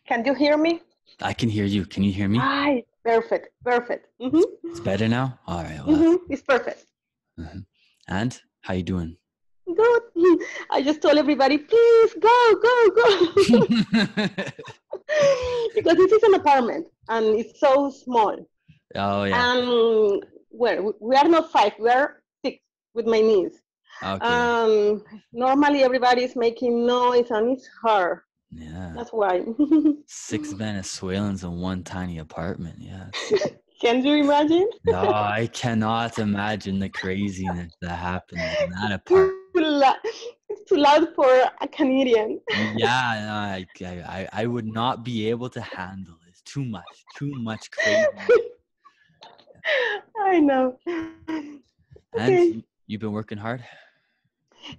Can you hear me? I can hear you. Can you hear me? Hi, perfect. It's better now? All right. Well, It's perfect. And how you doing? Good. I just told everybody, please go. Because this is an apartment and it's so small. Oh, yeah. And well, we are not 5, we are 6 with my niece. Okay. Normally everybody is making noise and it's hard. Yeah. That's why. 6 Venezuelans in one tiny apartment. Yeah. Can you imagine? No, I cannot imagine the craziness that happens in that apartment. It's too loud for a Canadian. Yeah, no, I would not be able to handle it. Too much craziness. I know. And Okay. you've been working hard?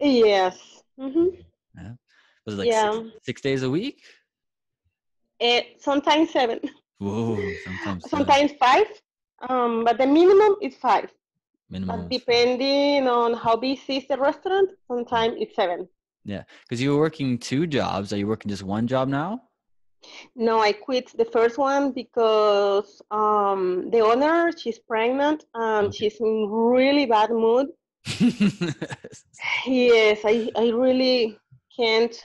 Yes. Yeah. Was it like Yeah. 6 days a week? Sometimes 7. Whoa, sometimes 7. Sometimes 5. But the minimum is 5. Minimum But is 5. depending on how busy is the restaurant, sometimes it's 7. Yeah, because you were working 2 jobs. Are you working just one job now? No, I quit the first one because the owner, she's pregnant and Okay. she's in really bad mood. Yes, I really can't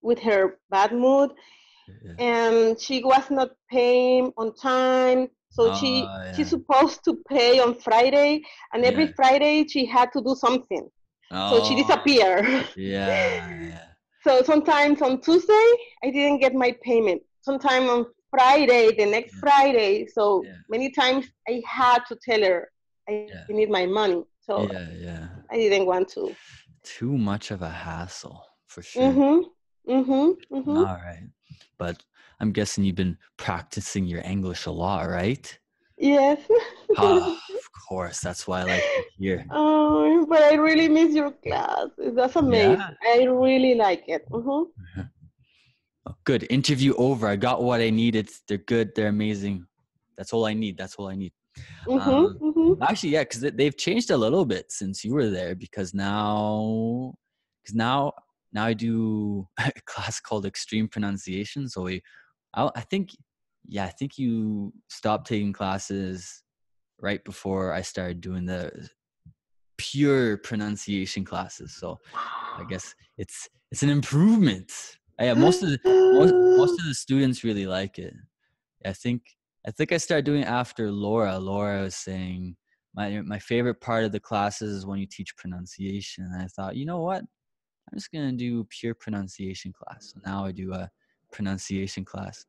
with her bad mood. Yeah. And she was not paying on time. So she's Yeah. supposed to pay on Friday, and every Yeah. Friday she had to do something. So she Oh, disappeared. yeah. So sometimes on Tuesday I didn't get my payment. Sometimes on Friday, the next Yeah. Friday. So Yeah. many times I had to tell her I Yeah. need my money. So Yeah. I didn't want to. Too much of a hassle, for sure. Mhm. All right. But I'm guessing you've been practicing your English a lot, right? Yes. Of course. That's why I like to hear. Oh, but I really miss your class. That's Yeah. amazing. I really like it. Oh, good. Interview over. I got what I needed. They're good. They're amazing. That's all I need. Um, Actually, yeah, because they've changed a little bit since you were there. Now I do a class called Extreme Pronunciation. So I think you stopped taking classes right before I started doing the pure pronunciation classes. So I guess it's an improvement. Yeah, most of the students really like it. I think I started doing it after Laura. Laura was saying my favorite part of the classes is when you teach pronunciation. And I thought, you know what? I'm just gonna do pure pronunciation class. So now I do a pronunciation class,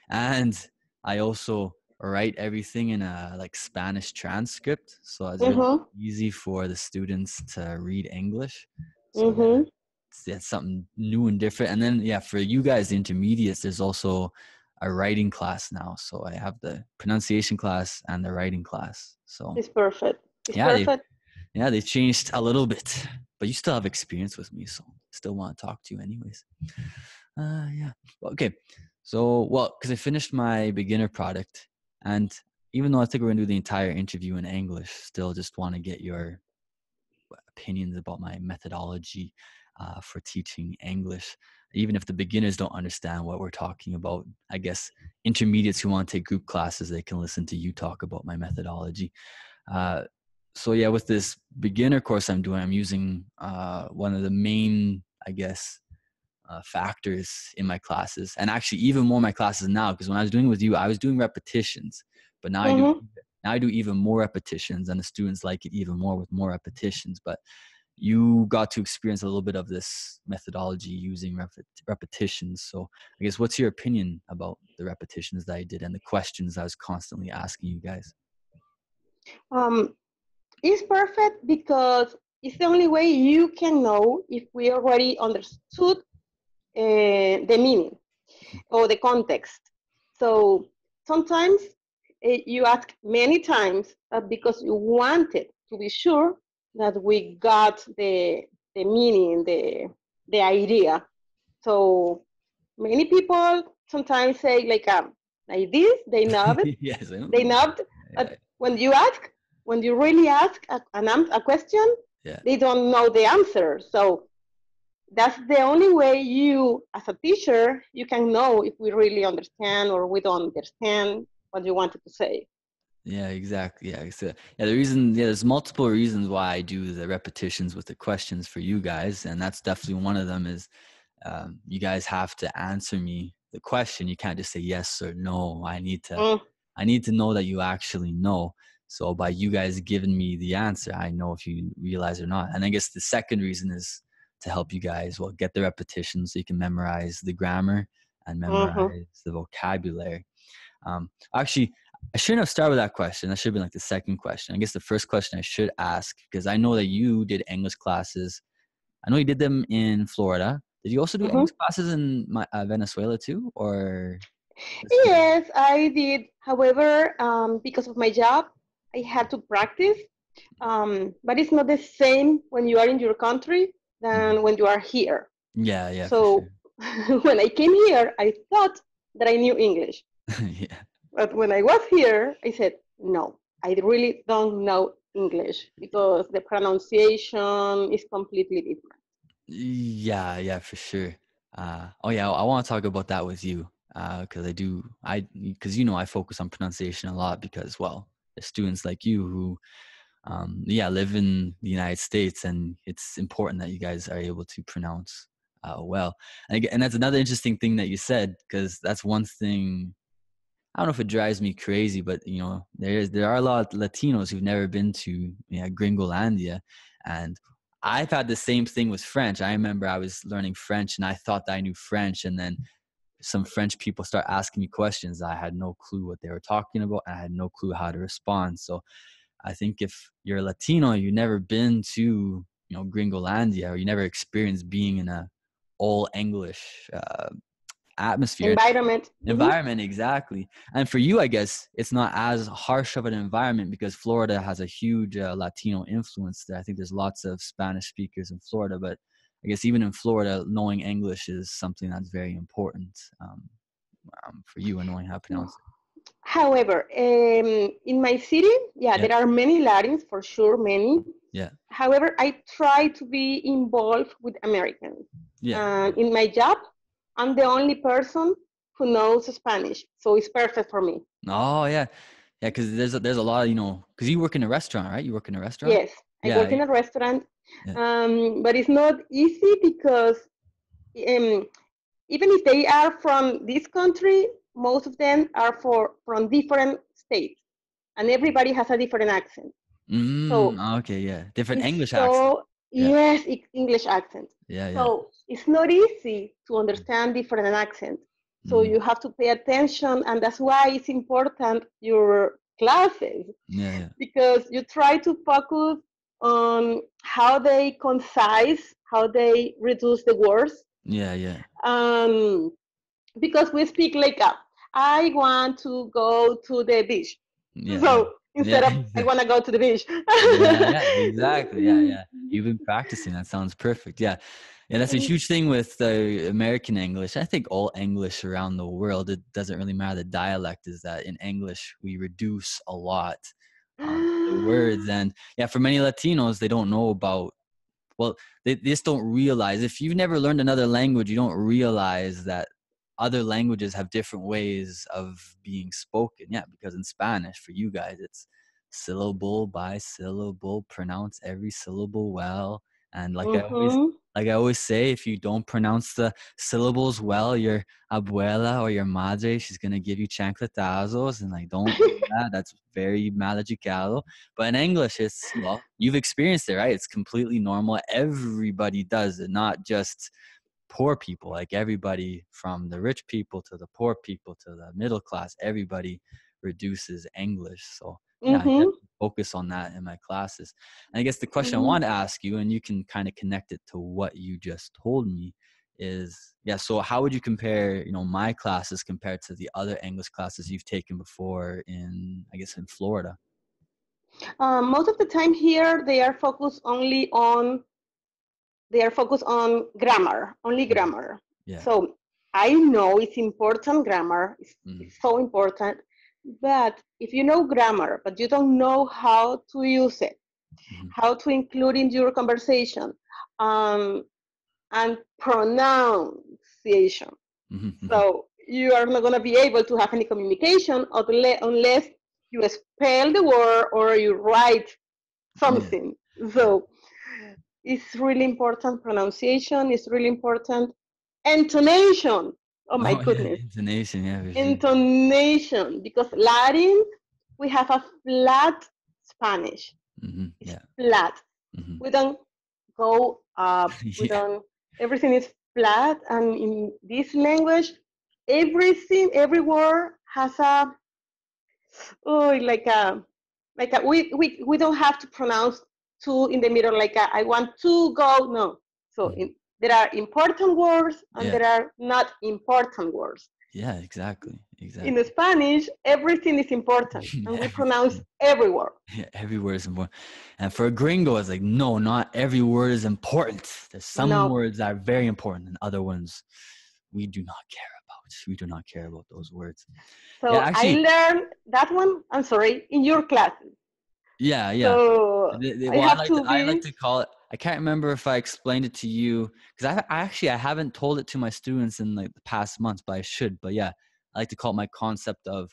and I also write everything in a like Spanish transcript. So it's really easy for the students to read English. So yeah, it's something new and different. And then yeah, for you guys, the intermediates, there's also a writing class now. So I have the pronunciation class and the writing class. So It's perfect. It's yeah, perfect. they changed a little bit, but you still have experience with me, so still want to talk to you anyways. Yeah. Okay. So, well, because I finished my beginner product, and even though I think we're gonna do the entire interview in English, still just want to get your opinions about my methodology for teaching English. Even if the beginners don't understand what we're talking about, I guess intermediates who want to take group classes, they can listen to you talk about my methodology. So yeah, with this beginner course I'm doing, I'm using one of the main, I guess, factors in my classes, and actually even more my classes now, because when I was doing it with you, I was doing repetitions, but now I do even more repetitions, and the students like it even more with more repetitions. But you got to experience a little bit of this methodology using repetitions. So I guess what's your opinion about the repetitions that I did and the questions I was constantly asking you guys? It's perfect because it's the only way you can know if we already understood the meaning or the context. So sometimes you ask many times because you wanted to be sure that we got the meaning, the idea. So many people sometimes say like this, they nod, Yes, I know. they nod. Yeah, When you really ask a question, yeah, they don't know the answer. So that's the only way you, as a teacher, you can know if we really understand or we don't understand what you wanted to say. Yeah, exactly. Yeah. So, yeah, the reason, yeah, there's multiple reasons why I do the repetitions with the questions for you guys. And that's definitely one of them is you guys have to answer me the question. You can't just say yes or no. Mm, I need to know that you actually know. So by you guys giving me the answer, I know if you realize or not. And I guess the second reason is to help you guys, well, get the repetition so you can memorize the grammar and mm-hmm, memorize the vocabulary. Actually, I shouldn't have started with that question. That should have been like the second question. I guess the first question I should ask, because I know that you did English classes. I know you did them in Florida. Did you also do mm-hmm. English classes in Venezuela too, or? Yes, I did. However, because of my job, I had to practice. But it's not the same when you are in your country Mhm. than when you are here. Yeah, yeah, for So sure. when I came here, I thought that I knew English. Yeah. But when I was here, I said, no, I really don't know English because the pronunciation is completely different. Yeah, yeah, for sure. Oh yeah, I want to talk about that with you because because I focus on pronunciation a lot because, well, there's students like you who, yeah, live in the United States, and it's important that you guys are able to pronounce well. And that's another interesting thing that you said because that's one thing. I don't know if it drives me crazy, but there are a lot of Latinos who've never been to Gringolandia, and I've had the same thing with French. I remember I was learning French and I thought that I knew French, and then some French people start asking me questions. I had no clue what they were talking about. And I had no clue how to respond. So I think if you're a Latino, you've never been to Gringolandia, or you never experienced being in a all English atmosphere. Environment. Mhm. Environment, exactly. And for you, I guess it's not as harsh of an environment because Florida has a huge Latino influence there. I think there's lots of Spanish speakers in Florida, but I guess even in Florida, knowing English is something that's very important for you and knowing how to pronounce However, in my city, yeah, it. there are many Latins, for sure, many. Yeah, However, I try to be involved with Americans. yeah, In my job, I'm the only person who knows Spanish, so it's perfect for me. yeah. Oh, yeah, yeah. Because there's a lot of because you work in a restaurant, right? You work in a restaurant. Yes, I Yeah, work in a restaurant, yeah. but it's not easy because um, even if they are from this country, most of them are from different states, and everybody has a different accent. So Okay, yeah. Different it's English accent. so, Yeah, yes, it's English accent. yeah, yeah. So it's not easy to understand different accents. So Mm, you have to pay attention, and that's why it's important your classes yeah, yeah, because you try to focus on how they concise, how they reduce the words. yeah, yeah, Um, because we speak like, I want to go to the beach. yeah, yeah, So instead of I yeah. want to go to the beach. Yeah, yeah, exactly. Yeah, yeah. You've been practicing. That sounds perfect. Yeah. Yeah, that's a huge thing with American English. I think all English around the world, it doesn't really matter the dialect, is that in English we reduce a lot the words. And yeah, for many Latinos, they don't know about, well, they just don't realize. If you've never learned another language, you don't realize that other languages have different ways of being spoken. Yeah, because in Spanish, for you guys, it's syllable by syllable, pronounce every syllable well. And Mm-hmm. like I always say, if you don't pronounce the syllables well, your abuela or your madre, she's gonna give you chancletazos, and like don't do that. That's very maleducado. But in English, it's, well, you've experienced it, right? It's completely normal. Everybody does it, not just poor people. Like everybody from the rich people to the poor people to the middle class, everybody reduces English. So yeah, I Mm-hmm. definitely focus on that in my classes. And I guess the question I Mm-hmm. want to ask you, and you can kind of connect it to what you just told me, is, yeah, so how would you compare, my classes compared to the other English classes you've taken before in, I guess, in Florida? Most of the time here, they are focused on grammar, only Yeah. grammar. Yeah. So I know it's important, grammar, Mm, it's so important. But if you know grammar, but you don't know how to use it, mhm. how to include in your conversation, um, and pronunciation. Mm-hmm. So you are not going to be able to have any communication unless you spell the word or you write Yeah. something. So it's really important. Pronunciation is really important. Intonation. Oh my Oh yeah, goodness. intonation. Yeah, for sure. Intonation. Because Latin, we have a flat Spanish. Mm-hmm. It's Yeah. flat. Mm-hmm. We don't go up. We Yeah. don't, everything is flat. And in this language, every word has we don't have to pronounce two in the middle, I want to go. No. So Mm-hmm. there are important words and Yeah. there are not important words. Yeah. Exactly. In Exactly. Spanish, everything is important and we pronounce Everything. every word. Yeah, every word is important. And for a gringo, it's like, no, not every word is important. There's some No. words that are very important and other ones we do not care about. We do not care about those words. Yeah, So I actually, learned that one, I'm sorry, in your classes. yeah, yeah. So I Well, have to I like be. to call it. I can't remember if I explained it to you because I haven't told it to my students in like the past months, but I should. But yeah, I like to call it my concept of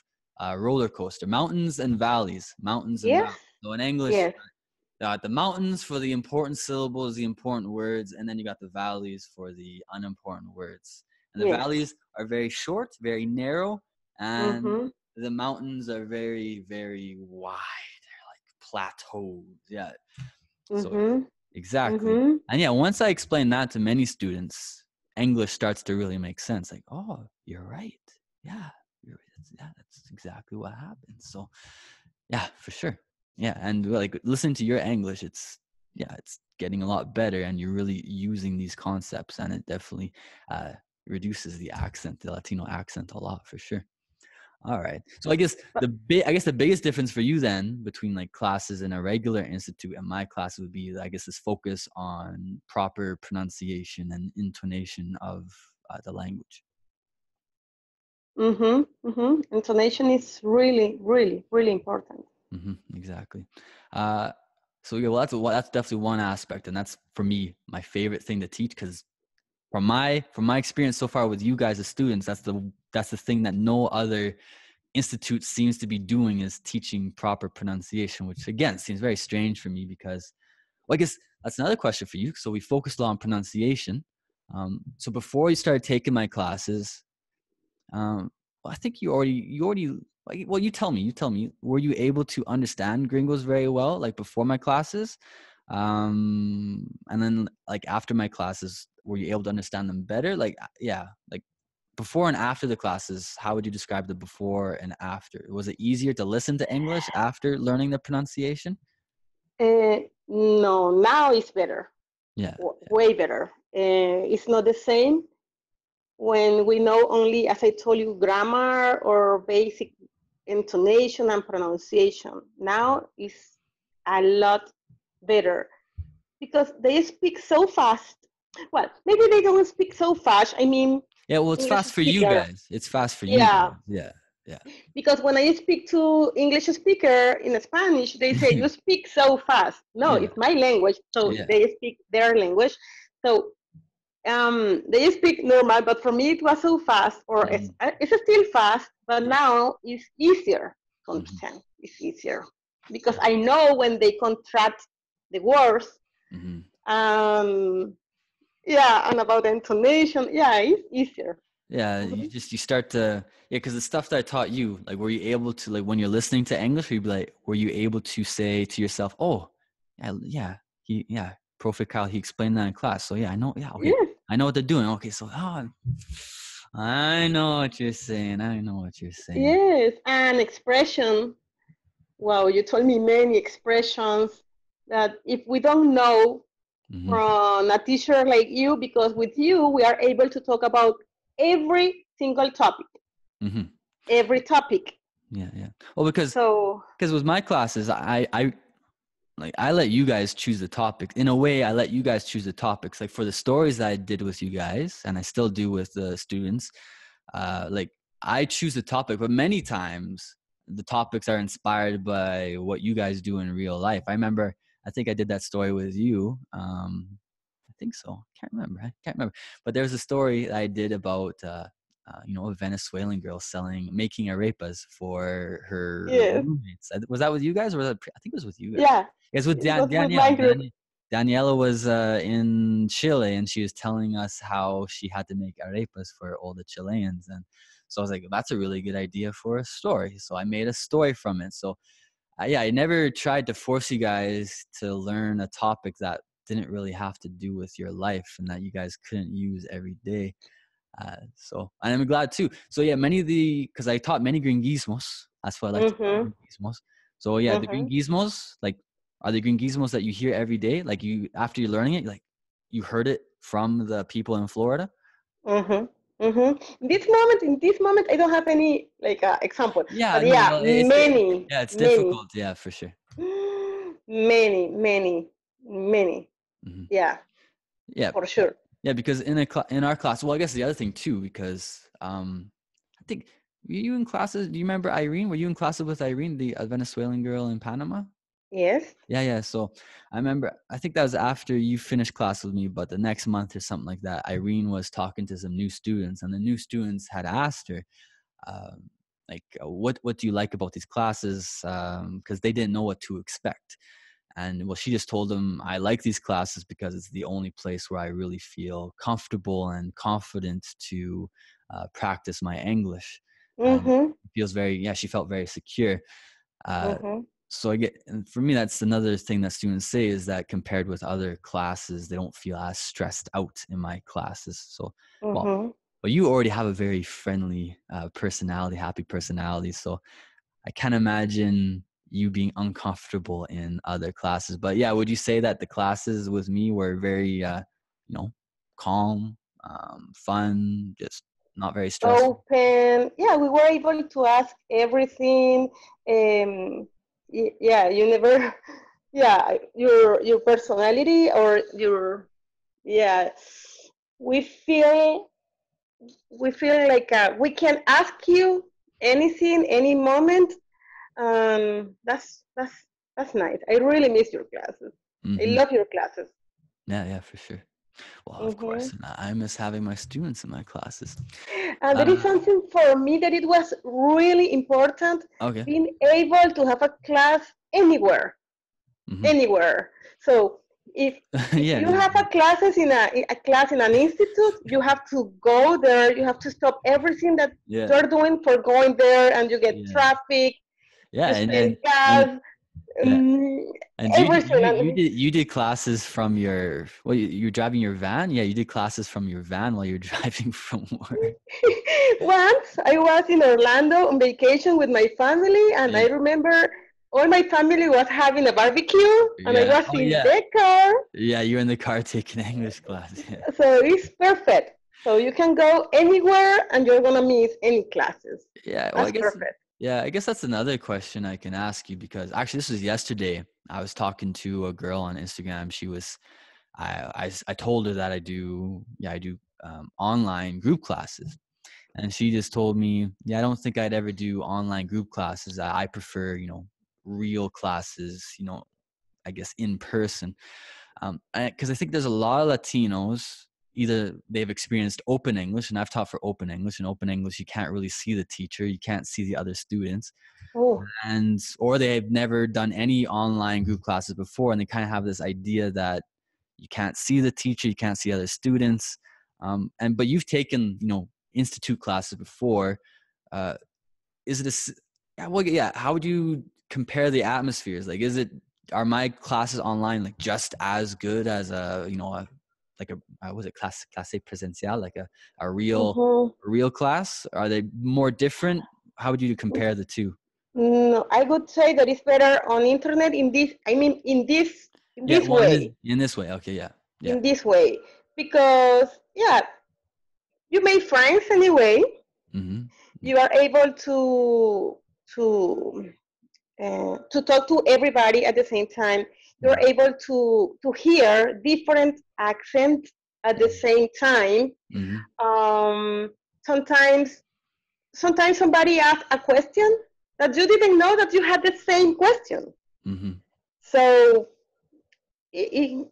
roller coaster, mountains and valleys, mountains and Yes. valleys. So in English, Yes. the mountains for the important syllables, the important words, and then you got the valleys for the unimportant words. And the Yes. valleys are very short, very narrow, and Mm-hmm. the mountains are very, very wide. They're like plateaus. Yeah. So Mm-hmm. exactly. Mm-hmm. And yeah, once I explain that to many students, English starts to really make sense. Like, oh, you're right. Yeah. That's exactly what happens. So yeah, for sure. Yeah, and like listening to your English, it's getting a lot better, and you're really using these concepts, and it definitely reduces the accent, the Latino accent, a lot for sure. All right, so I guess the biggest difference for you then between like classes in a regular institute and my class would be, I guess, this focus on proper pronunciation and intonation of the language. Mm-hmm. Mm-hmm. Intonation is really, really, really important. Exactly. Uh, so yeah, well, that's definitely one aspect, and that's for me my favorite thing to teach because from my experience so far with you guys as students, that's the thing that no other institute seems to be doing is teaching proper pronunciation, which again seems very strange for me because, well, I guess that's another question for you. So we focused a lot on pronunciation. So before you started taking my classes, well, I think you already like, well, you tell me, were you able to understand gringos very well, like before my classes? And then like after my classes, were you able to understand them better? Like, yeah, like before and after the classes, how would you describe the before and after? Was it easier to listen to English after learning the pronunciation? No, now it's better, Yeah. way better. It's not the same when we know only, as I told you, grammar or basic intonation and pronunciation. Now it's a lot better because they speak so fast. Well, maybe they don't speak so fast. I mean, Yeah, well, it's English fast for you speaker. guys. It's fast for you Yeah, guys. Yeah. Yeah. because when I speak to English speaker in Spanish, they say you speak so fast. No, Yeah. it's my language, so Yeah. they speak their language. So they speak normal, but for me it was so fast, or Mhm. it's still fast, but Yeah. now it's easier to Mhm. understand. It's easier because I know when they contract the words. Mhm. Um, yeah, and about the intonation, yeah, it's easier. Yeah, Mhm. you start to, yeah, because the stuff that I taught you, like, were you able to, like, when you're listening to English, were you be like, were you able to say to yourself, oh, Profe Kyle, he explained that in class, so yeah, I know, yeah, okay, Yes, I know what they're doing, okay, so I know what you're saying, I know what you're saying. yes, and expression. Wow, you told me many expressions that if we don't know Hmm. from a teacher like you, because with you we are able to talk about every single topic, Hmm. every topic. Yeah, yeah. Well, So, because with my classes, I let you guys choose the topics. In a way, I let you guys choose the topics. Like for the stories that I did with you guys, and I still do with the students, like I choose the topic, but many times the topics are inspired by what you guys do in real life. I remember, I think I did that story with you. I think so. Can't remember. I can't remember. But there was a story I did about a Venezuelan girl making arepas for her Yes. roommates. Was that with you guys, or was that, I think it was with you guys? Yeah. It's with It was with Danielle. my group. Daniela was in Chile, and she was telling us how she had to make arepas for all the Chileans. And so I was like, that's a really good idea for a story. So I made a story from it. So I never tried to force you guys to learn a topic that didn't really have to do with your life and that you guys couldn't use every day. And I'm glad too. So yeah, because I taught many gringismos. That's what I like to call Mm-hmm. gringismos. So yeah, the Mm-hmm. gringismos, like, are the gringismos that you hear every day? Like, after you're learning it, like, you heard it from the people in Florida? Mm-hmm. Mm-hmm. In this moment, I don't have any like example, Yeah, but no, yeah, well, many, it's many, difficult. Yeah, for sure. many, many, many. Hmm. Yeah, Yeah, for sure. yeah, because in our class, well, I guess the other thing too, because I think, were you in classes? Do you remember Irene? Were you in classes with Irene, the Venezuelan girl in Panama? Yes. Yeah. So I remember, I think that was after you finished class with me, but the next month or something like that, Irene was talking to some new students, and the new students had asked her, what do you like about these classes? Because they didn't know what to expect. And well, she just told them, I like these classes because it's the only place where I really feel comfortable and confident to practice my English. And Mm-hmm. she felt very secure. Uh, Mm-hmm. so and for me, that's another thing that students say, is that compared with other classes, they don't feel as stressed out in my classes. So, well, Mm-hmm. but you already have a very friendly personality, happy personality. So I can't imagine you being uncomfortable in other classes. But yeah, would you say that the classes with me were very, calm, fun, just not very stressful? Open. Yeah, we were able to ask everything. Yeah, you never. Yeah, your personality or your, yeah, we feel like we can ask you anything, any moment. That's nice. I really miss your classes. I Mm-hmm. love your classes. Yeah, for sure. Well, of Hmm. course, and I miss having my students in my classes. And there is Uh, something for me that it was really important, okay. being able to have a class anywhere, Mm-hmm. anywhere. So if Yeah, you have a classes in a class in an institute, you have to go there. You have to stop everything that yeah, you're doing for going there, and you get yeah, traffic. yeah, You and spend gas, yeah. um, And everything. you did classes from your, well, you're driving your van? Yeah, you did classes from your van while you're driving from work. Once I was in Orlando on vacation with my family, and Yeah. I remember all my family was having a barbecue, and I Yeah. was Oh in yeah. the car. Yeah, you're in the car taking English class. Yeah. So it's perfect. So you can go anywhere, and you're gonna miss any classes. Yeah. Well, That's perfect. I guess that's another question I can ask you, because actually this was yesterday. I was talking to a girl on Instagram. She was, I told her that I do online group classes. And she just told me, yeah, I don't think I'd ever do online group classes. I prefer, real classes, I guess in person. Because I think there's a lot of Latinos, either they've experienced open English, and I've taught for open English. In open English, you can't really see the teacher, you can't see the other students, Oh. or they've never done any online group classes before, and they kind of have this idea that you can't see the teacher, you can't see other students. But you've taken, institute classes before. Is it yeah, well, yeah, how would you compare the atmospheres? Like, are my classes online like just as good as was it clase presencial, like a Mm-hmm. real class? Are they more different? How would you compare the two? No, I would say that it's better on internet in this. I mean, in Yeah, this well, way, in this way, okay, yeah, yeah. in this way, because yeah, you make friends anyway. Mm-hmm. You are able to talk to everybody at the same time. You're Mm-hmm. able to hear different accents at the same time. Mm-hmm. Um, sometimes sometimes somebody asks a question that you didn't know that you had the same question. Mm-hmm. So it,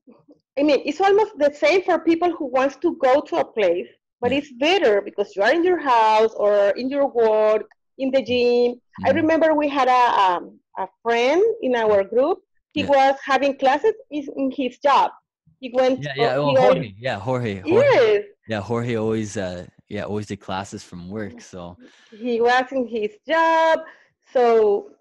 I mean, it's almost the same for people who wants to go to a place, but Yeah. it's better because you are in your house or in your work, in the gym. I Mhm. remember we had a friend in our group. He Yeah. was having classes in his job. He went, Yeah. Yeah. Well, he all, Jorge. Yeah. Jorge. yes, Yeah. Jorge always, always did classes from work. So, he was in his job. So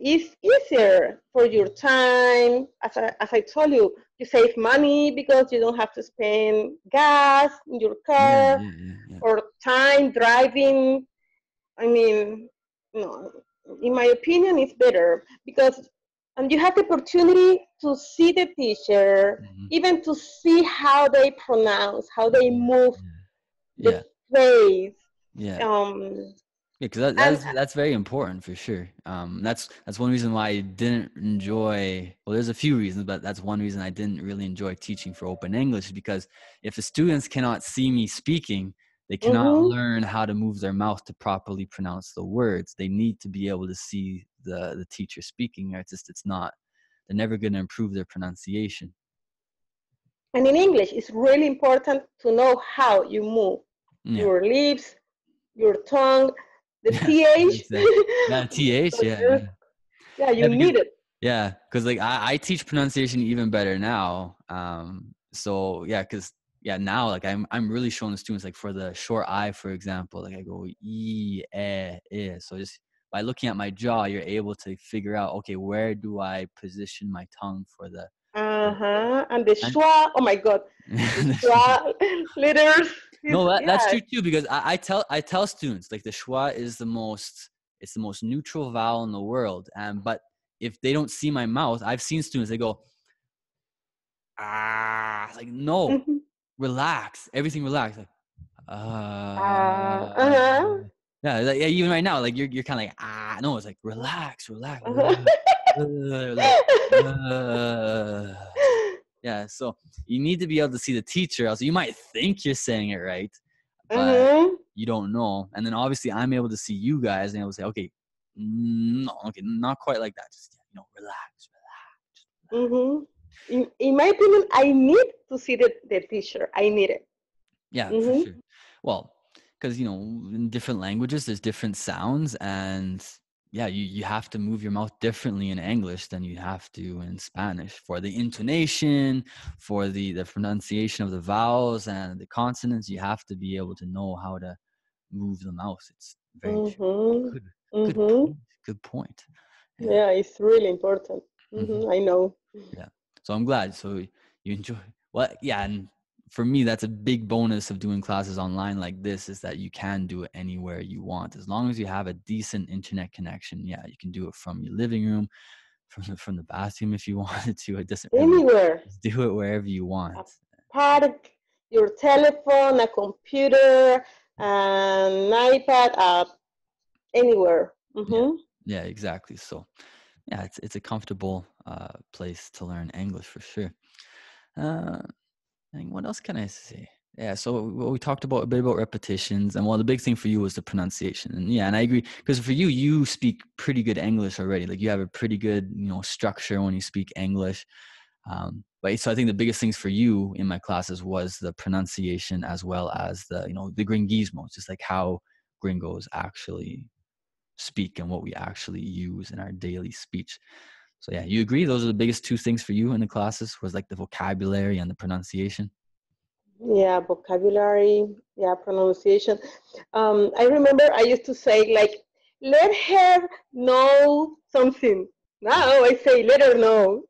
it's easier for your time. As I told you, you save money because you don't have to spend gas in your yeah. car Yeah. Yeah. Yeah. or time driving. I mean, no, in my opinion, it's better because and you have the opportunity to see the teacher, Mhm. even to see how they pronounce, how they Yeah. move the Yeah. phrase. Yeah. Um, Yeah, because and that's very important for sure. That's one reason why I didn't enjoy. Well, there's a few reasons, but that's one reason I didn't really enjoy teaching for Open English because if the students cannot see me speaking, they cannot mhm. learn how to move their mouth to properly pronounce the words. They need to be able to see the teacher speaking, or it's not. They're never going to improve their pronunciation. And in English, it's really important to know how you move Yeah, your lips, your tongue, the yeah, th. exactly. Yeah, th. So Yeah, yeah. yeah, you Yeah, because need it. yeah, because like I teach pronunciation even better now. So yeah, because yeah, now like I'm really showing the students like for the short I, for example, like I go So just by looking at my jaw, you're able to figure out okay, where do I position my tongue for the And the and schwa, oh my God, the schwa letters. no, that's Yeah. true too because I tell students like the schwa is the most neutral vowel in the world, but if they don't see my mouth, I've seen students they go like no, Mhm. relax, everything relax, like Uh-huh. yeah, like, yeah, even right now, like you're kind of like no, it's like relax, relax, Uh-huh. like yeah. So you need to be able to see the teacher, else you might think you're saying it right, but Uh-huh. you don't know. And then obviously I'm able to see you guys and able to say, okay, no, okay, not quite like that. Just relax, Mm-hmm. In my opinion, I need to see the teacher. I need it. yeah, for Mm-hmm. sure. Well, because in different languages there's different sounds, and yeah, you have to move your mouth differently in English than you have to in Spanish for the intonation, for the pronunciation of the vowels and the consonants. You have to be able to know how to move the mouth. It's very true. Mm-hmm. Good, good Mm-hmm. point. Good point. Yeah. Yeah, it's really important. Hmm. Mm-hmm. I know. Yeah. So I'm glad. So you enjoy. Well, yeah, and for me, that's a big bonus of doing classes online like this is that you can do it anywhere you want as long as you have a decent internet connection. Yeah, you can do it from your living room, from the bathroom if you wanted to. It doesn't really matter. Anywhere. Just do it wherever you A want. park, your telephone, a computer, an iPad, anywhere. Yeah. Mm-hmm. Yeah. Exactly. So yeah, it's a comfortable place to learn English for sure. Uh, And what else can I say? Yeah, so we talked about a bit about repetitions, and well, the big thing for you was the pronunciation, and yeah, and I agree because for you, you speak pretty good English already. Like you have a pretty good, structure when you speak English. But so I think the biggest things for you in my classes was the pronunciation as well as the gringismos, just like how gringos actually speak and what we actually use in our daily speech. So yeah, you agree? Those are the biggest two things for you in the classes was like the vocabulary and the pronunciation. Yeah, vocabulary, yeah, pronunciation. I remember I used to say like, let her know something. Now I say, let her know.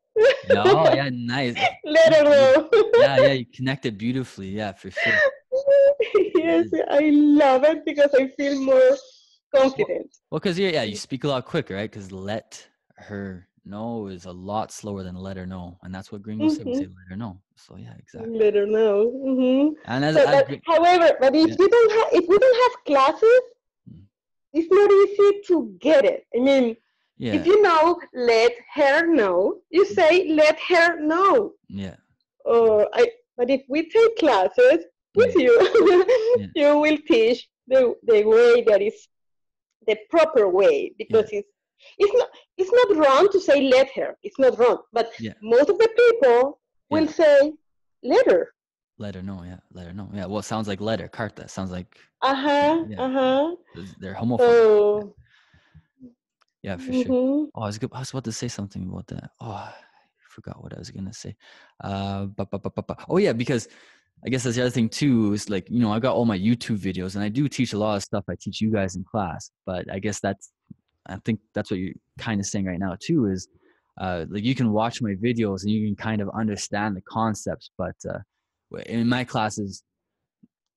Yeah, oh yeah, nice. Let No, her know. yeah, yeah, you connected beautifully. Yeah, for sure. Yes, I love it because I feel more Well, confident. because you speak a lot quicker, right? Because let her know is a lot slower than let her know, and that's what gringos say. We say Hmm. let her know. So yeah, exactly. Let her know. Hmm. And So, as but great, however, but yeah, if we don't have classes, it's not easy to get it. I mean, if yeah, you know, let her know, you say, let her know. yeah, But if we take classes with yeah, you, yeah, you will teach the way that is the proper way because yeah, it's not it's not wrong to say let her. It's not wrong. But yeah, most of the people will yeah, say letter. Letter, no, yeah. Letter, no. Yeah, well, it sounds like letter. Carta. Sounds like, Uh-huh, yeah. uh-huh. They're homophobic. So, Yeah, for sure. mhm. Oh, I was about to say something about that. Oh, I forgot what I was going to say. Oh, yeah, because I guess that's the other thing too is like, I got all my YouTube videos and I do teach a lot of stuff I teach you guys in class, but I guess I think that's what you're kind of saying right now too is like you can watch my videos and you can kind of understand the concepts, but in my classes,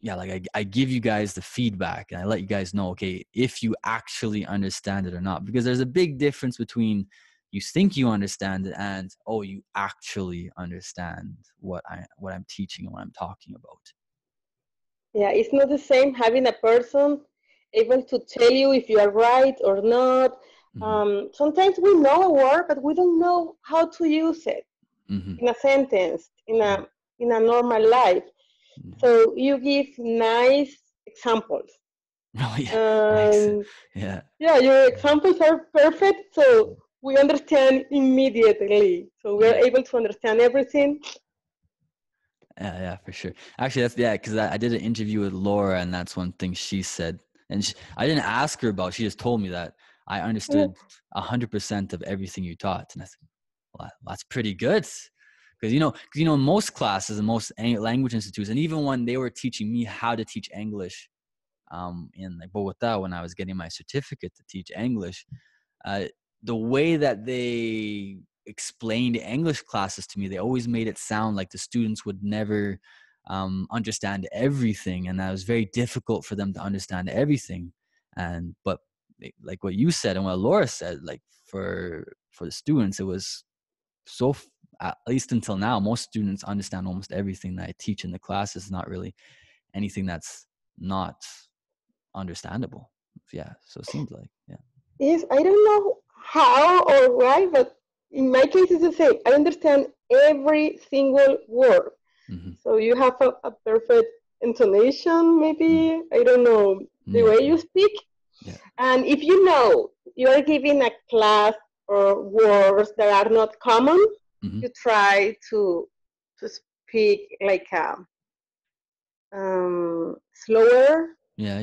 yeah, like I give you guys the feedback and I let you guys know, okay, if you actually understand it or not, because there's a big difference between you think you understand it and, oh, you actually understand what I'm teaching and what I'm talking about. Yeah, it's not the same having a person able to tell you if you are right or not. Mm-hmm. Sometimes we know a word, but we don't know how to use it Mm-hmm. in a sentence, Mm-hmm. in a normal life. So you give nice examples. Oh yeah, thanks. Um, Yeah. yeah, your examples are perfect, so we understand immediately. So we are Yeah. able to understand everything. Yeah, for sure. Actually, because I did an interview with Laura, and that's one thing she said. And I didn't ask her about. She just told me that I understood 100% of everything you taught, and I said, "Well, that's pretty good." Because most classes and most language institutes, and even when they were teaching me how to teach English, in like Bogota when I was getting my certificate to teach English, uh, the way that they explained English classes to me, they always made it sound like the students would never understand everything, and that was very difficult for them to understand everything. But like what you said and what Laura said, like for the students, it was at least until now, most students understand almost everything that I teach in the class. Is not really anything that's not understandable. Yeah, so it seems like, yeah. Yes, I don't know how or why, but in my case, it's the same. I understand every single word. Mm-hmm. So you have a perfect intonation, maybe. I don't know, the Yeah, way you speak. yeah. And if you know you are giving a class or words that are not common, Mm-hmm. you try to speak like slower Yeah.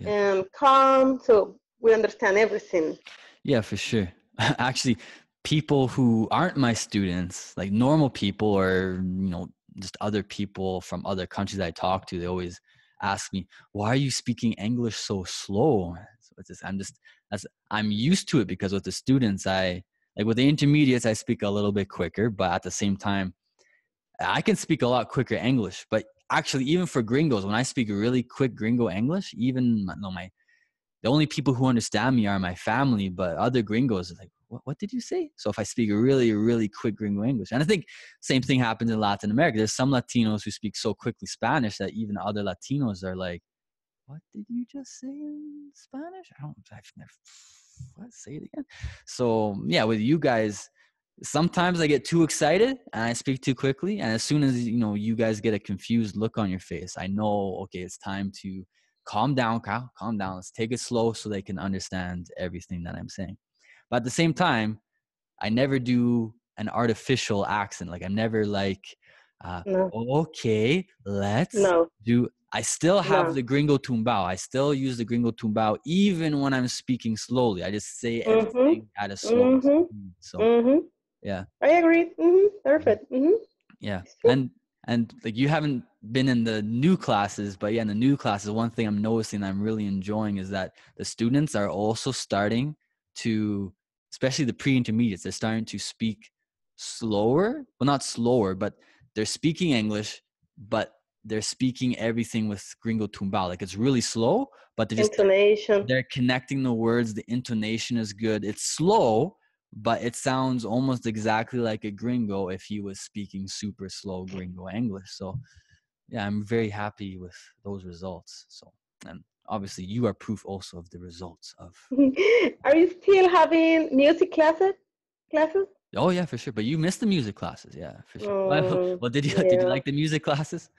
and calm, so we understand everything. Yeah, for sure. Actually, people who aren't my students, like normal people or, just other people from other countries I talk to, they always ask me, why are you speaking English so slow? So I'm used to it because with the students, like with the intermediates, I speak a little bit quicker, but at the same time, I can speak a lot quicker English. But actually, even for gringos, when I speak really quick gringo English, even the only people who understand me are my family, but other gringos are like, what did you say? So if I speak a really, really quick gringo English, and I think same thing happens in Latin America. There's some Latinos who speak so quickly Spanish that even other Latinos are like, what did you just say in Spanish? I've never, what, say it again. So yeah, with you guys, sometimes I get too excited and I speak too quickly. And as soon as, you guys get a confused look on your face, I know, okay, it's time to calm down, Kyle, calm down. Let's take it slow so they can understand everything that I'm saying. But at the same time, I never do an artificial accent. Like I'm never like, No, okay, let's no, do. I still have no. the gringo tumbao. I still use the gringo tumbao even when I'm speaking slowly. I just say Mm-hmm, everything at a slower mm-hmm, speed. So mm-hmm. yeah. I agree. Mm-hmm. Perfect. Mm-hmm. Yeah. It's true. And like you haven't been in the new classes, but yeah, in the new classes, one thing I'm noticing that I'm really enjoying is that the students are also starting to, especially the pre-intermediates, they're starting to speak slower. Well, not slower, but they're speaking English, but they're speaking everything with gringo tumbao. Like it's really slow, but Intonation. they're connecting the words. The intonation is good. It's slow, but it sounds almost exactly like a gringo if he was speaking super slow gringo English. So yeah, I'm very happy with those results. So, and obviously you are proof also of the results of. Are you still having music classes? Classes? Oh yeah, for sure. But you missed the music classes. Yeah, for sure. Well, did you Yeah. like the music classes?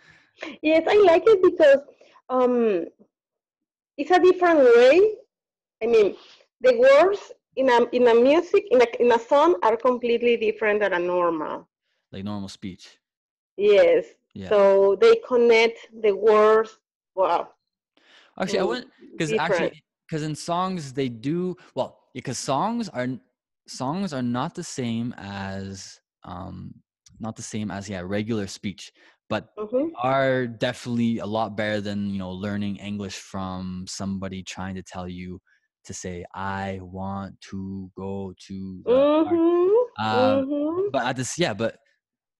Yes, I like it because um, it's a different way. I mean, the words in a music in a song are completely different than a normal. Like normal speech. Yes, Yeah. So they connect the words. Wow. Actually, I wouldn't, Different. because in songs they do well, because songs are not the same as regular speech, but they Mm-hmm. are definitely a lot better than learning English from somebody trying to tell you to say I want to go to the park. Mm-hmm. Um, Mm-hmm. but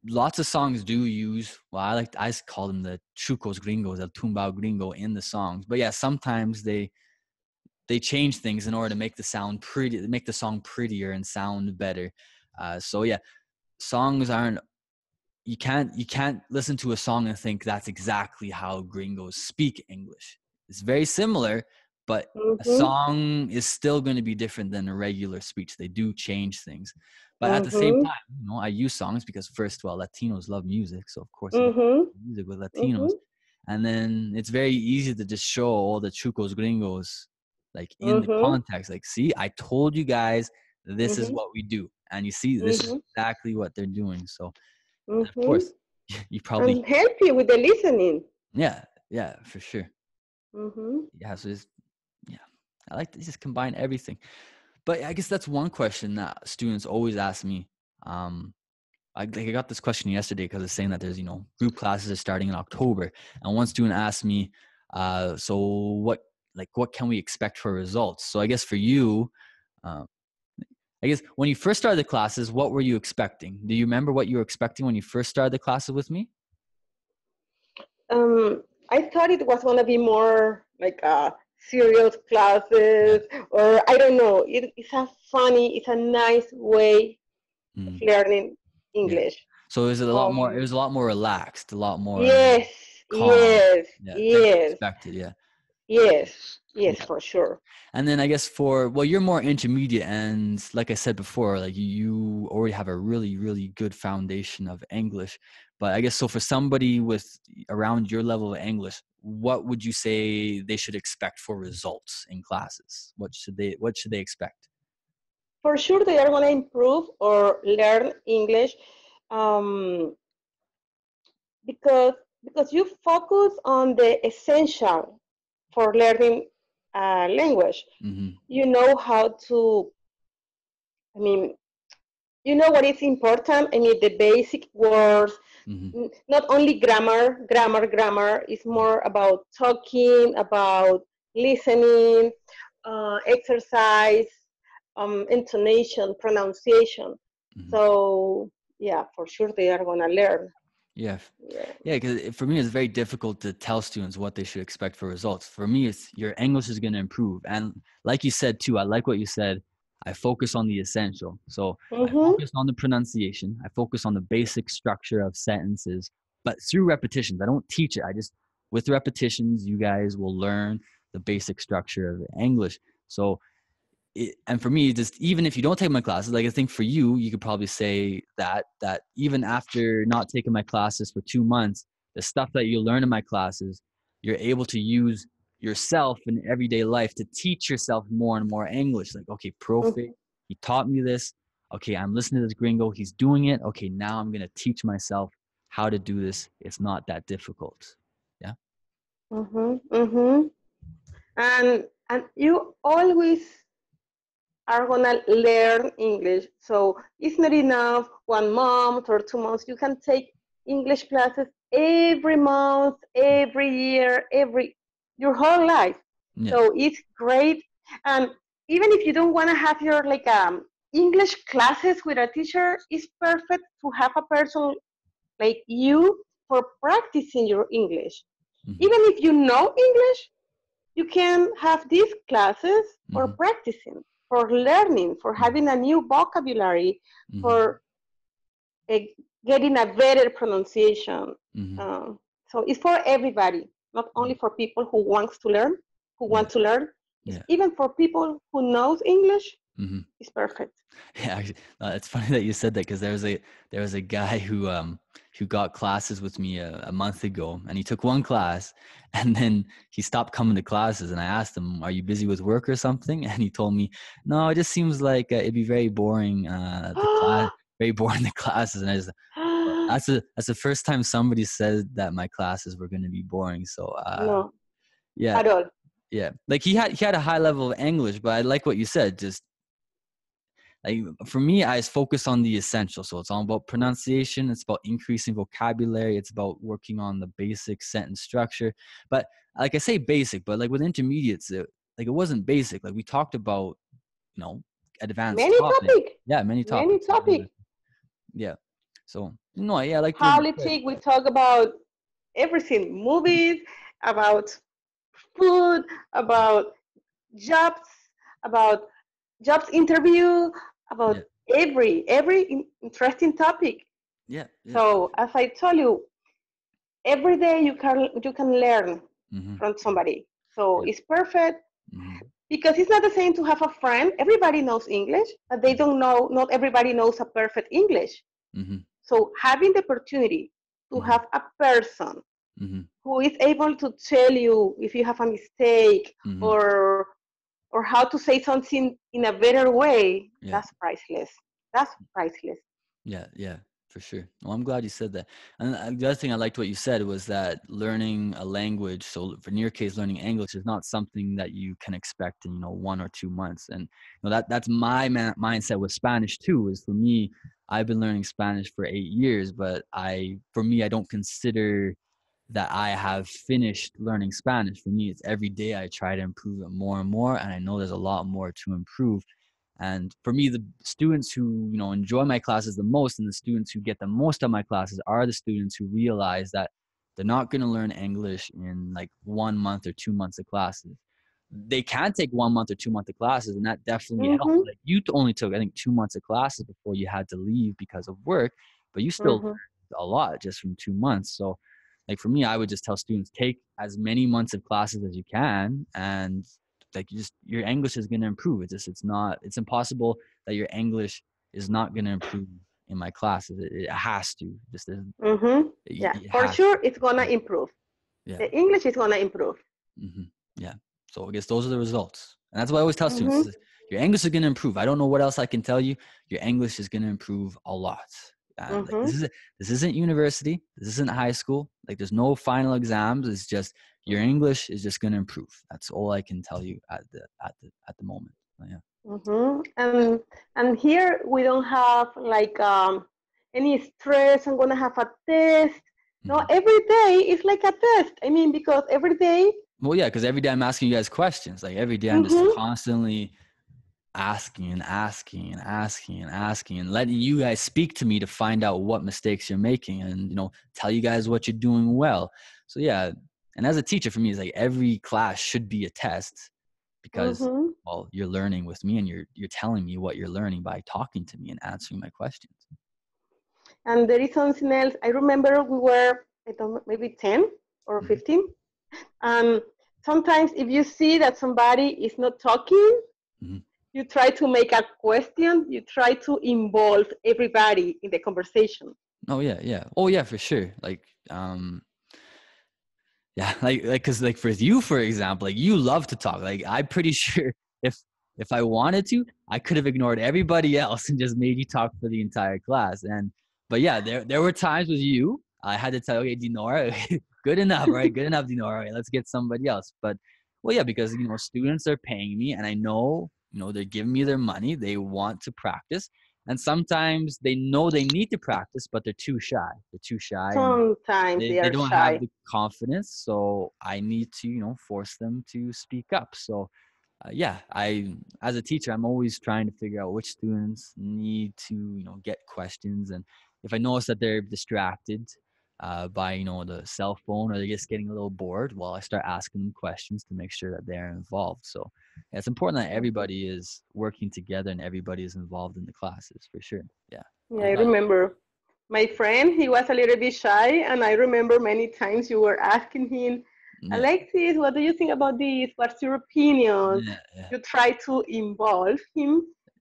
lots of songs do use, well, I call them the chucos gringos, el tumbao gringo in the songs. But yeah, sometimes they change things in order to make make the song prettier and sound better. So yeah, songs aren't, you can't listen to a song and think that's exactly how gringos speak English. It's very similar, but a Mm-hmm. song is still going to be different than a regular speech. They do change things. But at the same Mm-hmm. time, I use songs because first of all, Latinos love music. So of course you got Mm-hmm. music with Latinos. Mm-hmm. And then it's very easy to just show all the chucos gringos like in the Mm-hmm. context. Like, see, I told you guys this is Mm-hmm. what we do. And you see, this is Mm-hmm. exactly what they're doing. So of Mm-hmm. course, you probably, And help you with the listening. yeah, for sure. Mm-hmm. Yeah, so it's, yeah, I like to just combine everything. But I guess that's one question that students always ask me. I got this question yesterday because it's saying that there's, group classes are starting in October. And one student asked me, so what can we expect for results? So I guess for you, uh, I guess when you first started the classes, what were you expecting? Do you remember what you were expecting when you first started the classes with me? Um, I thought it was gonna be more like serious Yeah. classes, or I don't know. It's a nice way of Mm, learning yeah. English. So it Um, was a lot more relaxed, a lot more yes, calm. yes, Yeah, than you yes, expected. Yeah. yes, yes, Yeah. for sure. And then I guess you're more intermediate, and like I said before, like you already have a really, really good foundation of English. But I guess so for somebody with around your level of English, what would you say they should expect for results in classes? What should they expect? For sure, they are gonna improve or learn English, um, because you focus on the essential for learning a language. Mm-hmm. You know how to, I mean, you know what is important. I mean, the basic words, Mm-hmm. not only grammar is more about talking, about listening, exercise, intonation, pronunciation. Mm-hmm. So, yeah, for sure they are going to learn. Yeah. Yeah. Yeah, because for me, it's very difficult to tell students what they should expect for results. For me, it's your English is going to improve. And like you said, too, I like what you said. I focus on the essential. So I Mm-hmm. focus on the pronunciation. I focus on the basic structure of sentences, but through repetitions. I don't teach it. With repetitions, you guys will learn the basic structure of English. So and for me, just even if you don't take my classes, like I think for you, you could probably say that even after not taking my classes for 2 months, the stuff that you learn in my classes, you're able to use yourself in everyday life to teach yourself more and more English. Like, okay, profe, Mm-hmm. he taught me this. Okay, I'm listening to this gringo. He's doing it. Okay, now I'm gonna teach myself how to do this. It's not that difficult. Yeah. Mm-hmm. Mm-hmm. And you always are gonna learn English. So it's not enough 1 month or 2 months. You can take English classes every month, every year, every your whole life. Yeah. So it's great. And even if you don't want to have your English classes with a teacher, it's perfect to have a person like you for practicing your English. Hmm. Even if you know English, you can have these classes for Hmm. practicing, for learning, for Hmm. having a new vocabulary, Hmm. for uh, getting a better pronunciation. Hmm. Um, so it's for everybody, not only for people who Yeah. want to learn. It's Yeah. even for people who knows English. Hmm. It's perfect. Yeah, actually, it's funny that you said that because there was a guy who got classes with me a month ago, and he took one class, and then he stopped coming to classes. And I asked him, "Are you busy with work or something?" And he told me, "No, it just seems like it'd be very boring the class, very boring the classes." And I just that's the first time somebody said that my classes were going to be boring. So No, yeah, at all. yeah. Like he had a high level of English, but I like what you said. Just like for me, I focus on the essential. So it's all about pronunciation. It's about increasing vocabulary. It's about working on the basic sentence structure. But like I say basic, but like with intermediates, it wasn't basic. Like we talked about, you know, advanced Many topics. topic, Yeah, many many topics. topic. Yeah. So no, yeah, I like what you said. Politics, we talk about everything, movies, about food, about jobs, about jobs interview, Yeah. about interesting topic. Yeah. Yeah. So as I told you, every day you can learn Mm-hmm. from somebody. So Yeah. it's perfect Mm-hmm. because it's not the same to have a friend. Everybody knows English, but they don't know. Not everybody knows a perfect English. Mm-hmm. So having the opportunity to Mm-hmm. have a person Mm-hmm. who is able to tell you if you have a mistake Mm-hmm. or how to say something in a better way, Yeah. that's priceless. That's priceless. Yeah, yeah, for sure. Well, I'm glad you said that. And the other thing I liked what you said was that learning a language, so in your case, learning English is not something that you can expect in 1 or 2 months. And that's my mindset with Spanish too. Is for me, I've been learning Spanish for 8 years, but for me, I don't consider that I have finished learning Spanish. For me, it's every day I try to improve it more and more, and I know there's a lot more to improve. And for me, the students who enjoy my classes the most, and the students who get the most out of my classes, are the students who realize that they're not going to learn English in like 1 month or 2 months of classes. They can take 1 month or 2 months of classes, and that definitely helps. Mm-hmm. Like you only took, I think, 2 months of classes before you had to leave because of work, but you still Mm-hmm. learned a lot just from 2 months. So, like for me, I would just tell students, take as many months of classes as you can, and like your English is going to improve. It's impossible that your English is not going to improve in my classes. It has to. Mm-hmm. Yeah, It for has sure to. it's gonna improve. Yeah. The English is gonna improve. Hmm. Yeah. So I guess those are the results, and that's what I always tell students: Mm-hmm. is your English is going to improve. I don't know what else I can tell you. Your English is going to improve a lot. Like Mm-hmm. this isn't university. This isn't high school. Like there's no final exams. It's just your English is just going to improve. That's all I can tell you at the moment. Yeah. Mm-hmm. And here we don't have like any stress. I'm gonna have a test. No, Mhm. every day is like a test. I mean, because every day. Well, yeah, because every day I'm asking you guys questions. Like every day I'm just Mm-hmm. constantly asking and asking and asking and asking and letting you guys speak to me to find out what mistakes you're making and tell you guys what you're doing well. So yeah, and as a teacher for me, it's like every class should be a test because Mm-hmm. well, you're learning with me and you're telling me what you're learning by talking to me and answering my questions. And there is something else. I remember we were, I don't know, maybe 10 or Mm-hmm. 15. And sometimes if you see that somebody is not talking, Mm-hmm. you try to make a question, you try to involve everybody in the conversation. Oh yeah, yeah. Oh yeah, for sure. Like yeah, because like for you, for example, like you love to talk. Like I'm pretty sure if I wanted to, I could have ignored everybody else and just made you talk for the entire class. But yeah, there were times with you, I had to tell, okay, Dinorah, good enough, right? Good enough, Dinorah. Right, let's get somebody else. But well, yeah, because students are paying me, and I know they're giving me their money. They want to practice, and sometimes they know they need to practice, but they're too shy. They're too shy, and Sometimes they they are don't have shy. the confidence, so I need to force them to speak up. So yeah, I as a teacher, I'm always trying to figure out which students need to get questions, and if I notice that they're distracted by the cell phone, or they're just getting a little bored, well, I start asking them questions to make sure that they're involved. So yeah, it's important that everybody is working together and everybody is involved in the classes for sure. Yeah, Yeah, I'm I glad. remember my friend, he was a little bit shy, and I remember many times you were asking him, Yeah, Alexis, what do you think about this? What's your opinion? yeah, yeah, You try to involve him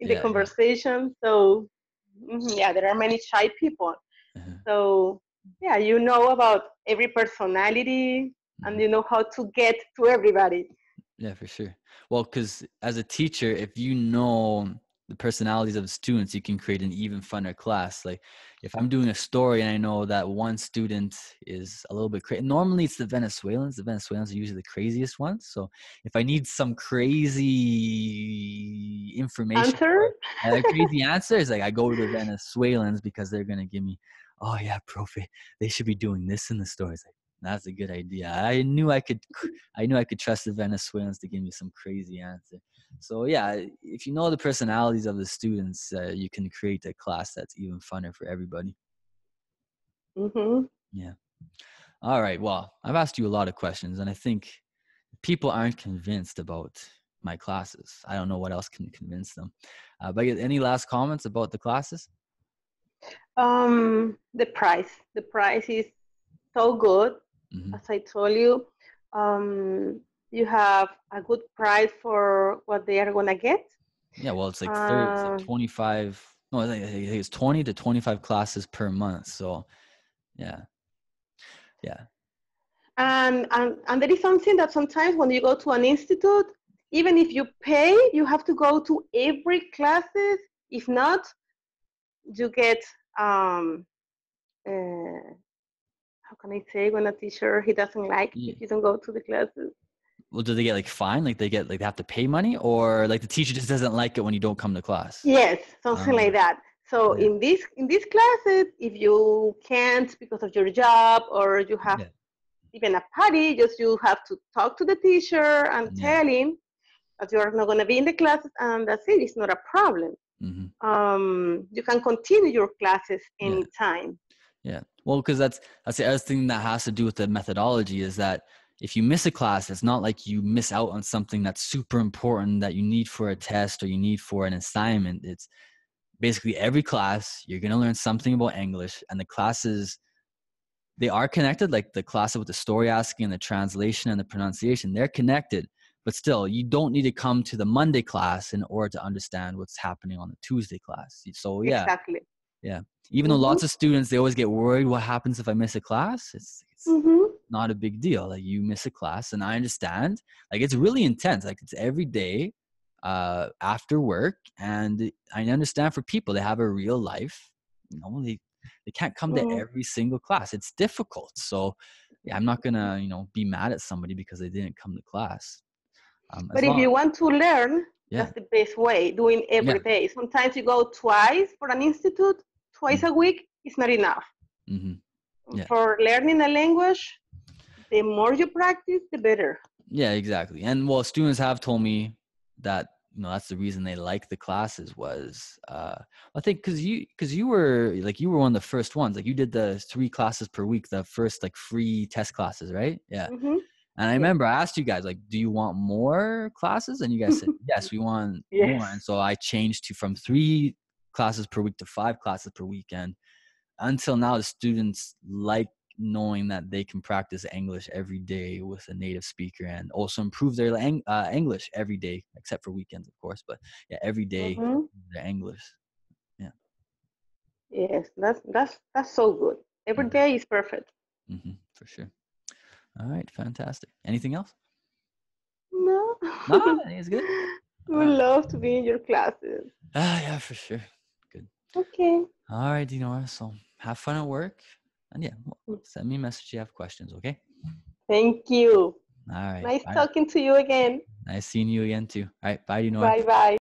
in the yeah, yeah. conversation. So, yeah, there are many shy people. Uh-huh. So, yeah, you know about every personality and Mhm. you know how to get to everybody. Yeah, for sure. Well, because as a teacher, if you know the personalities of the students, you can create an even funner class. Like if I'm doing a story and I know that one student is a little bit crazy, normally it's the Venezuelans. The Venezuelans are usually the craziest ones. So if I need some crazy information Answer? or crazy answers, like I go to the Venezuelans because they're going to give me, oh yeah, profe, they should be doing this in the story. It's like, that's a good idea. I knew I could trust the Venezuelans to give me some crazy answer. So yeah, if you know the personalities of the students, you can create a class that's even funner for everybody. Mm-hmm. Yeah. All right. Well, I've asked you a lot of questions, and I think people aren't convinced about my classes. I don't know what else can convince them. But any last comments about the classes? The price. The price is so good. Mm-hmm. As I told you, you have a good price for what they are gonna get. Yeah, well, it's like 30, it's like 25. No, I think it's 20 to 25 classes per month. So, yeah. And there is something that sometimes when you go to an institute, even if you pay, you have to go to every classes. If not, you get how can I say, when a teacher he doesn't like if you don't go to the classes. Well, do they get like fined? Like they have to pay money, or like the teacher just doesn't like it when you don't come to class? Yes, something like that. So yeah. in these classes, if you can't because of your job or you have even a party, just you have to talk to the teacher and tell him that you are not going to be in the classes, and that's it. It's not a problem. Mm-hmm. You can continue your classes anytime. Yeah. Well, because that's the other thing that has to do with the methodology is that if you miss a class, it's not like you miss out on something that's super important that you need for a test or you need for an assignment. It's basically every class you're going to learn something about English, and the classes, they are connected. Like the class with the story asking and the translation and the pronunciation, they're connected. But still, you don't need to come to the Monday class in order to understand what's happening on the Tuesday class. So yeah. Exactly. Yeah. Even though lots of students, they always get worried, what happens if I miss a class? It's not a big deal. Like you miss a class, and I understand. Like it's really intense. Like it's every day after work, and I understand for people, they have a real life. You know, they can't come to every single class. It's difficult. So yeah, I'm not gonna be mad at somebody because they didn't come to class. But if you want to learn, that's the best way, doing every day. Sometimes you go twice for an institute, twice a week is not enough. For learning a language, the more you practice, the better. Yeah, exactly. And well, students have told me that that's the reason they like the classes was I think because you were one of the first ones. Like you did the 3 classes per week, the first like free test classes, right? Yeah. And I remember I asked you guys, like, do you want more classes? And you guys said, yes, we want more. And so I changed from 3 classes per week to 5 classes per weekend. Until now, the students like knowing that they can practice English every day with a native speaker and also improve their English every day, except for weekends, of course. But yeah, every day, their English. Yeah. Yes, that's so good. Every day is perfect. For sure. All right, fantastic. Anything else? No. No, I think it's good. We love to be in your classes. Yeah, for sure. Good. Okay. All right, Dinorah. So have fun at work. And yeah, send me a message if you have questions, okay? Thank you. All right. Nice talking to you again. Nice seeing you again, too. All right. Bye, Dinorah. Bye-bye.